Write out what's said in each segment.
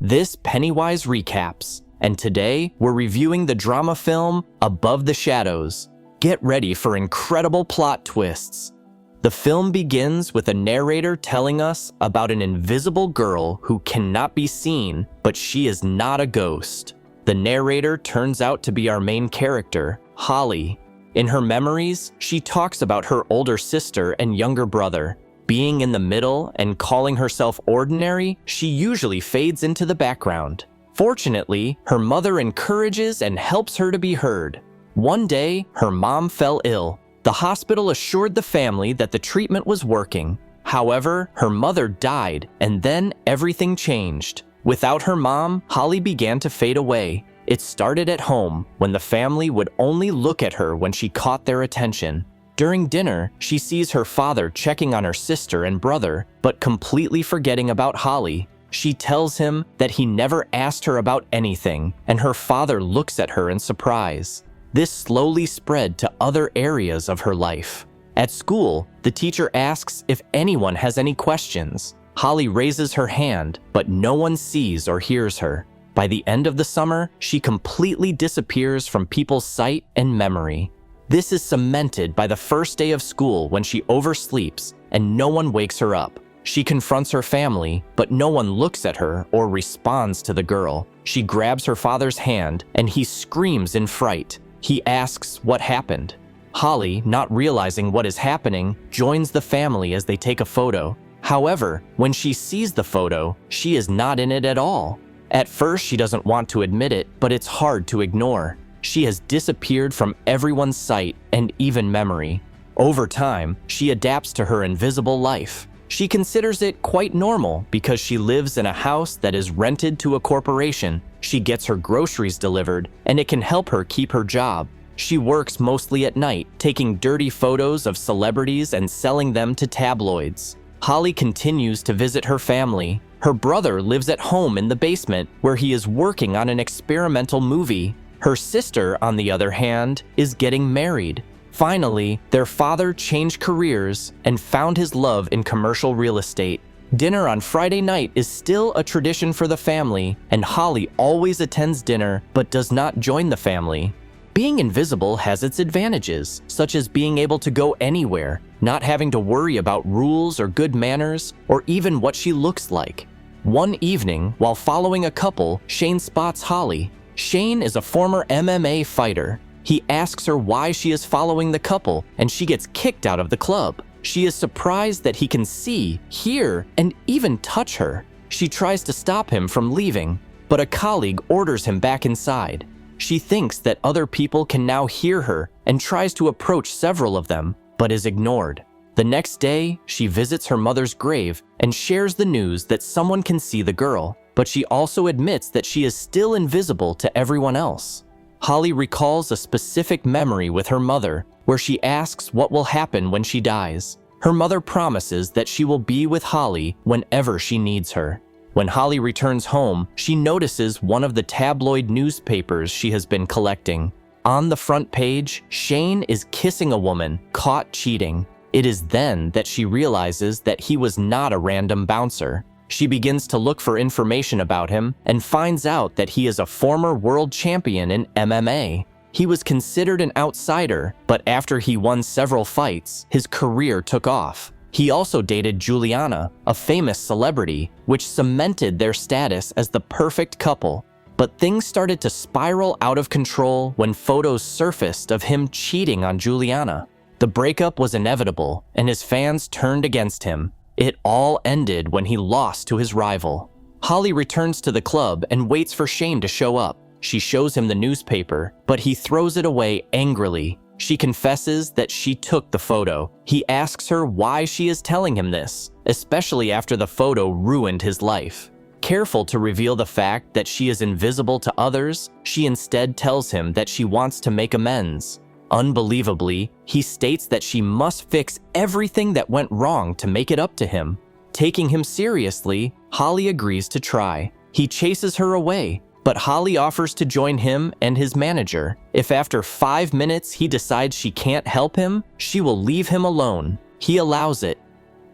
This Pennywise Recaps, and today we're reviewing the drama film Above the Shadows. Get ready for incredible plot twists. The film begins with a narrator telling us about an invisible girl who cannot be seen, but she is not a ghost. The narrator turns out to be our main character, Holly. In her memories, she talks about her older sister and younger brother. Being in the middle and calling herself ordinary, she usually fades into the background. Fortunately, her mother encourages and helps her to be heard. One day, her mom fell ill. The hospital assured the family that the treatment was working. However, her mother died, and then everything changed. Without her mom, Holly began to fade away. It started at home, when the family would only look at her when she caught their attention. During dinner, she sees her father checking on her sister and brother, but completely forgetting about Holly. She tells him that he never asked her about anything, and her father looks at her in surprise. This slowly spread to other areas of her life. At school, the teacher asks if anyone has any questions. Holly raises her hand, but no one sees or hears her. By the end of the summer, she completely disappears from people's sight and memory. This is cemented by the first day of school when she oversleeps and no one wakes her up. She confronts her family, but no one looks at her or responds to the girl. She grabs her father's hand and he screams in fright. He asks what happened. Holly, not realizing what is happening, joins the family as they take a photo. However, when she sees the photo, she is not in it at all. At first, she doesn't want to admit it, but it's hard to ignore. She has disappeared from everyone's sight and even memory. Over time, she adapts to her invisible life. She considers it quite normal because she lives in a house that is rented to a corporation. She gets her groceries delivered, and it can help her keep her job. She works mostly at night, taking dirty photos of celebrities and selling them to tabloids. Holly continues to visit her family. Her brother lives at home in the basement, where he is working on an experimental movie. Her sister, on the other hand, is getting married. Finally, their father changed careers and found his love in commercial real estate. Dinner on Friday night is still a tradition for the family, and Holly always attends dinner but does not join the family. Being invisible has its advantages, such as being able to go anywhere, not having to worry about rules or good manners, or even what she looks like. One evening, while following a couple, Shane spots Holly. Shane is a former MMA fighter. He asks her why she is following the couple, and she gets kicked out of the club. She is surprised that he can see, hear, and even touch her. She tries to stop him from leaving, but a colleague orders him back inside. She thinks that other people can now hear her and tries to approach several of them, but is ignored. The next day, she visits her mother's grave and shares the news that someone can see the girl, but she also admits that she is still invisible to everyone else. Holly recalls a specific memory with her mother, where she asks what will happen when she dies. Her mother promises that she will be with Holly whenever she needs her. When Holly returns home, she notices one of the tabloid newspapers she has been collecting. On the front page, Shane is kissing a woman caught cheating. It is then that she realizes that he was not a random bouncer. She begins to look for information about him and finds out that he is a former world champion in MMA. He was considered an outsider, but after he won several fights, his career took off. He also dated Juliana, a famous celebrity, which cemented their status as the perfect couple. But things started to spiral out of control when photos surfaced of him cheating on Juliana. The breakup was inevitable, and his fans turned against him. It all ended when he lost to his rival. Holly returns to the club and waits for Shane to show up. She shows him the newspaper, but he throws it away angrily. She confesses that she took the photo. He asks her why she is telling him this, especially after the photo ruined his life. Careful to reveal the fact that she is invisible to others, she instead tells him that she wants to make amends. Unbelievably, he states that she must fix everything that went wrong to make it up to him. Taking him seriously, Holly agrees to try. He chases her away, but Holly offers to join him and his manager. If after 5 minutes he decides she can't help him, she will leave him alone. He allows it.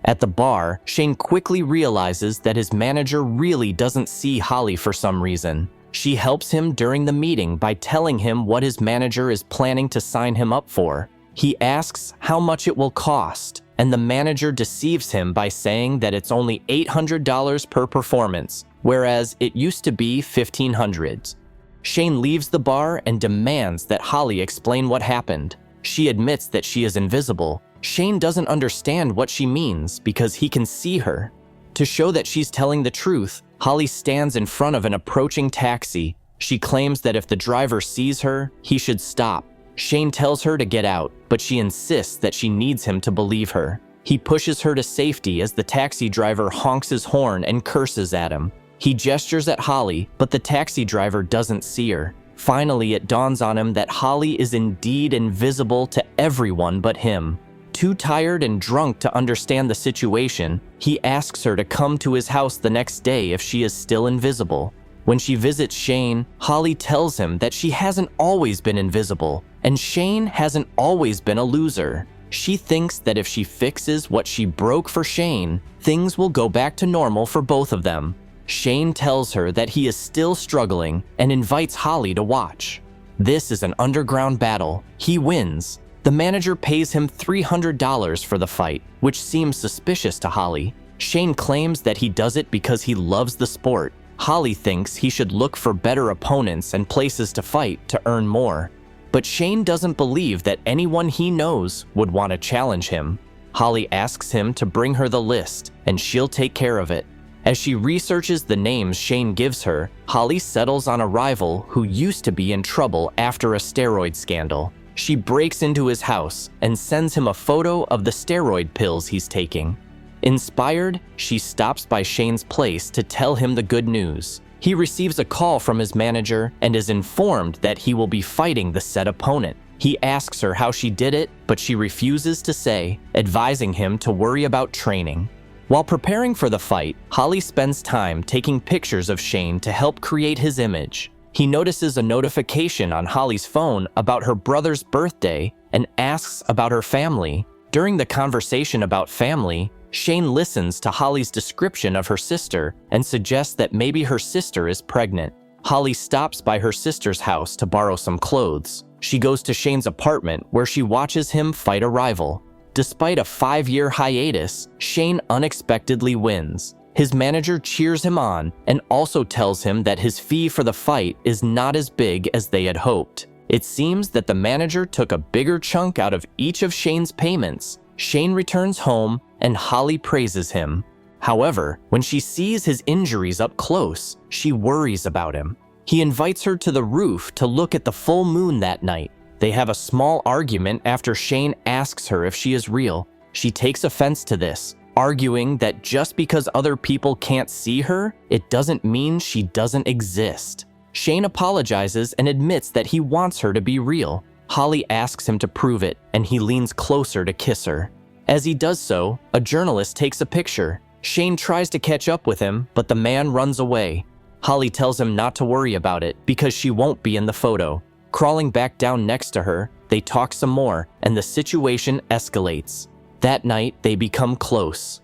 At the bar, Shane quickly realizes that his manager really doesn't see Holly for some reason. She helps him during the meeting by telling him what his manager is planning to sign him up for. He asks how much it will cost, and the manager deceives him by saying that it's only $800 per performance, whereas it used to be $1,500. Shane leaves the bar and demands that Holly explain what happened. She admits that she is invisible. Shane doesn't understand what she means because he can see her. To show that she's telling the truth, Holly stands in front of an approaching taxi. She claims that if the driver sees her, he should stop. Shane tells her to get out, but she insists that she needs him to believe her. He pushes her to safety as the taxi driver honks his horn and curses at him. He gestures at Holly, but the taxi driver doesn't see her. Finally, it dawns on him that Holly is indeed invisible to everyone but him. Too tired and drunk to understand the situation, he asks her to come to his house the next day if she is still invisible. When she visits Shane, Holly tells him that she hasn't always been invisible, and Shane hasn't always been a loser. She thinks that if she fixes what she broke for Shane, things will go back to normal for both of them. Shane tells her that he is still struggling and invites Holly to watch. This is an underground battle. He wins. The manager pays him $300 for the fight, which seems suspicious to Holly. Shane claims that he does it because he loves the sport. Holly thinks he should look for better opponents and places to fight to earn more. But Shane doesn't believe that anyone he knows would want to challenge him. Holly asks him to bring her the list, and she'll take care of it. As she researches the names Shane gives her, Holly settles on a rival who used to be in trouble after a steroid scandal. She breaks into his house and sends him a photo of the steroid pills he's taking. Inspired, she stops by Shane's place to tell him the good news. He receives a call from his manager and is informed that he will be fighting the said opponent. He asks her how she did it, but she refuses to say, advising him to worry about training. While preparing for the fight, Holly spends time taking pictures of Shane to help create his image. He notices a notification on Holly's phone about her brother's birthday and asks about her family. During the conversation about family, Shane listens to Holly's description of her sister and suggests that maybe her sister is pregnant. Holly stops by her sister's house to borrow some clothes. She goes to Shane's apartment where she watches him fight a rival. Despite a 5-year hiatus, Shane unexpectedly wins. His manager cheers him on and also tells him that his fee for the fight is not as big as they had hoped. It seems that the manager took a bigger chunk out of each of Shane's payments. Shane returns home and Holly praises him. However, when she sees his injuries up close, she worries about him. He invites her to the roof to look at the full moon that night. They have a small argument after Shane asks her if she is real. She takes offense to this, arguing that just because other people can't see her, it doesn't mean she doesn't exist. Shane apologizes and admits that he wants her to be real. Holly asks him to prove it, and he leans closer to kiss her. As he does so, a journalist takes a picture. Shane tries to catch up with him, but the man runs away. Holly tells him not to worry about it because she won't be in the photo. Crawling back down next to her, they talk some more, and the situation escalates. That night, they become close.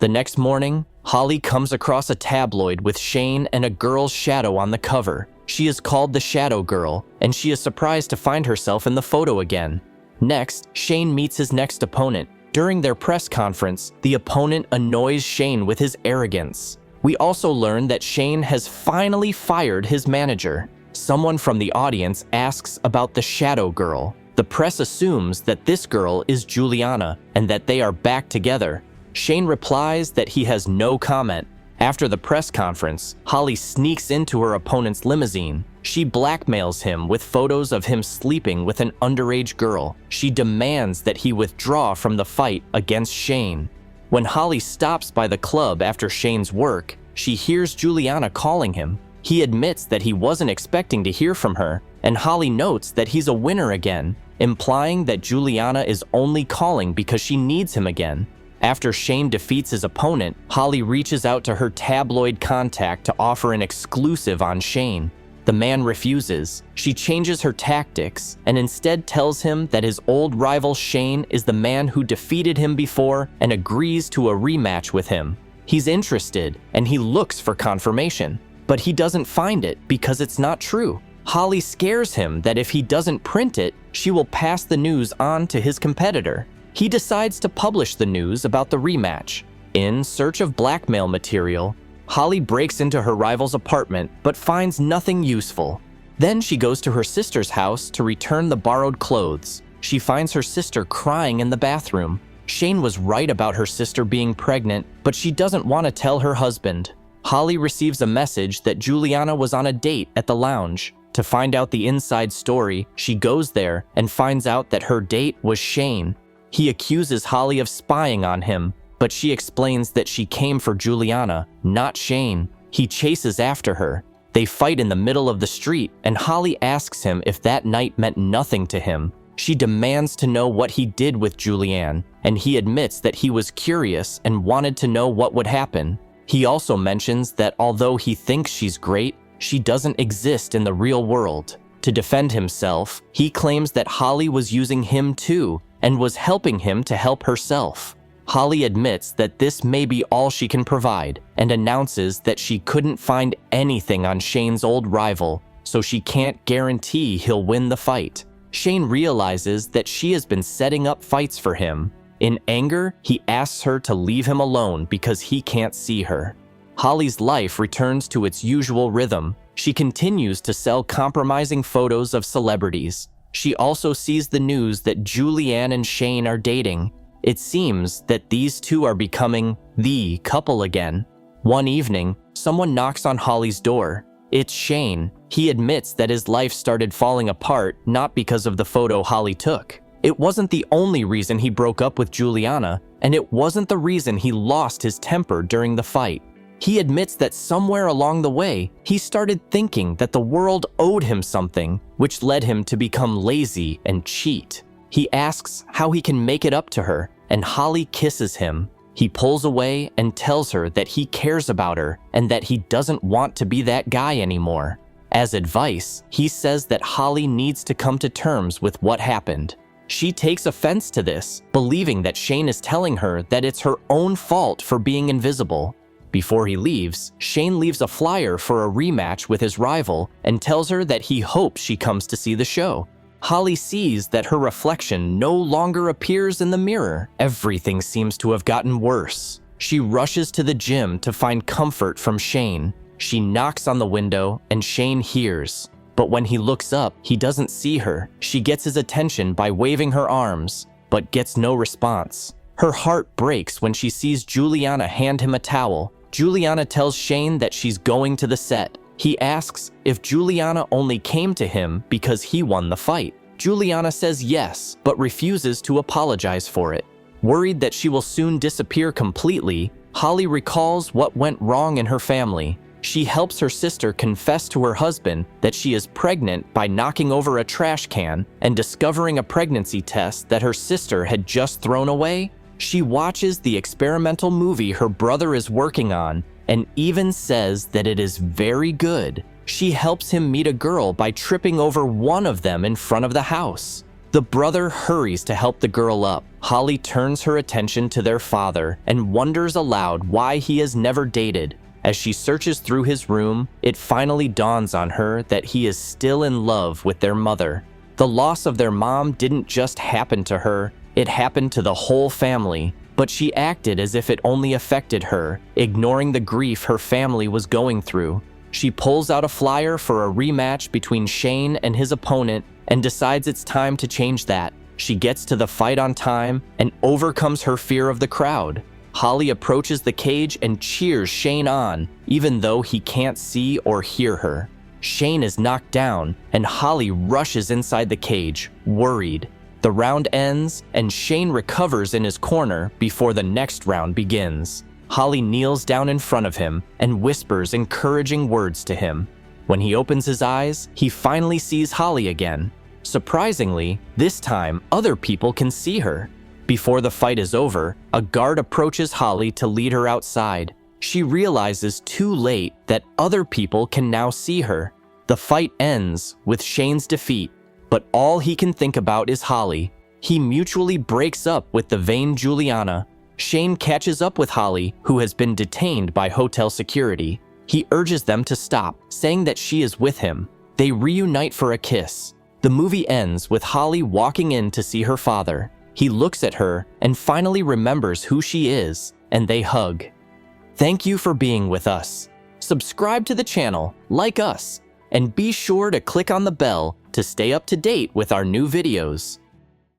The next morning, Holly comes across a tabloid with Shane and a girl's shadow on the cover. She is called the Shadow Girl, and she is surprised to find herself in the photo again. Next, Shane meets his next opponent. During their press conference, the opponent annoys Shane with his arrogance. We also learn that Shane has finally fired his manager. Someone from the audience asks about the Shadow Girl. The press assumes that this girl is Juliana and that they are back together. Shane replies that he has no comment. After the press conference, Holly sneaks into her opponent's limousine. She blackmails him with photos of him sleeping with an underage girl. She demands that he withdraw from the fight against Shane. When Holly stops by the club after Shane's work, she hears Juliana calling him. He admits that he wasn't expecting to hear from her, and Holly notes that he's a winner again, implying that Juliana is only calling because she needs him again. After Shane defeats his opponent, Holly reaches out to her tabloid contact to offer an exclusive on Shane. The man refuses. She changes her tactics and instead tells him that his old rival Shane is the man who defeated him before and agrees to a rematch with him. He's interested and he looks for confirmation, but he doesn't find it because it's not true. Holly scares him that if he doesn't print it, she will pass the news on to his competitor. He decides to publish the news about the rematch. In search of blackmail material, Holly breaks into her rival's apartment but finds nothing useful. Then she goes to her sister's house to return the borrowed clothes. She finds her sister crying in the bathroom. Shane was right about her sister being pregnant, but she doesn't want to tell her husband. Holly receives a message that Juliana was on a date at the lounge. To find out the inside story, she goes there and finds out that her date was Shane. He accuses Holly of spying on him, but she explains that she came for Juliana, not Shane. He chases after her. They fight in the middle of the street, and Holly asks him if that night meant nothing to him. She demands to know what he did with Julianne, and he admits that he was curious and wanted to know what would happen. He also mentions that although he thinks she's great, she doesn't exist in the real world. To defend himself, he claims that Holly was using him too and was helping him to help herself. Holly admits that this may be all she can provide and announces that she couldn't find anything on Shane's old rival, so she can't guarantee he'll win the fight. Shane realizes that she has been setting up fights for him. In anger, he asks her to leave him alone because he can't see her. Holly's life returns to its usual rhythm. She continues to sell compromising photos of celebrities. She also sees the news that Julianne and Shane are dating. It seems that these two are becoming the couple again. One evening, someone knocks on Holly's door. It's Shane. He admits that his life started falling apart not because of the photo Holly took. It wasn't the only reason he broke up with Juliana, and it wasn't the reason he lost his temper during the fight. He admits that somewhere along the way, he started thinking that the world owed him something, which led him to become lazy and cheat. He asks how he can make it up to her, and Holly kisses him. He pulls away and tells her that he cares about her and that he doesn't want to be that guy anymore. As advice, he says that Holly needs to come to terms with what happened. She takes offense to this, believing that Shane is telling her that it's her own fault for being invisible. Before he leaves, Shane leaves a flyer for a rematch with his rival and tells her that he hopes she comes to see the show. Holly sees that her reflection no longer appears in the mirror. Everything seems to have gotten worse. She rushes to the gym to find comfort from Shane. She knocks on the window and Shane hears. But when he looks up, he doesn't see her. She gets his attention by waving her arms, but gets no response. Her heart breaks when she sees Juliana hand him a towel. Juliana tells Shane that she's going to the set. He asks if Juliana only came to him because he won the fight. Juliana says yes, but refuses to apologize for it. Worried that she will soon disappear completely, Holly recalls what went wrong in her family. She helps her sister confess to her husband that she is pregnant by knocking over a trash can and discovering a pregnancy test that her sister had just thrown away. She watches the experimental movie her brother is working on and even says that it is very good. She helps him meet a girl by tripping over one of them in front of the house. The brother hurries to help the girl up. Holly turns her attention to their father and wonders aloud why he has never dated. As she searches through his room, it finally dawns on her that he is still in love with their mother. The loss of their mom didn't just happen to her, it happened to the whole family. But she acted as if it only affected her, ignoring the grief her family was going through. She pulls out a flyer for a rematch between Shane and his opponent and decides it's time to change that. She gets to the fight on time and overcomes her fear of the crowd. Holly approaches the cage and cheers Shane on, even though he can't see or hear her. Shane is knocked down, and Holly rushes inside the cage, worried. The round ends, and Shane recovers in his corner before the next round begins. Holly kneels down in front of him and whispers encouraging words to him. When he opens his eyes, he finally sees Holly again. Surprisingly, this time, other people can see her. Before the fight is over, a guard approaches Holly to lead her outside. She realizes too late that other people can now see her. The fight ends with Shane's defeat, but all he can think about is Holly. He mutually breaks up with the vain Juliana. Shane catches up with Holly, who has been detained by hotel security. He urges them to stop, saying that she is with him. They reunite for a kiss. The movie ends with Holly walking in to see her father. He looks at her and finally remembers who she is, and they hug. Thank you for being with us. Subscribe to the channel, like us, and be sure to click on the bell to stay up to date with our new videos.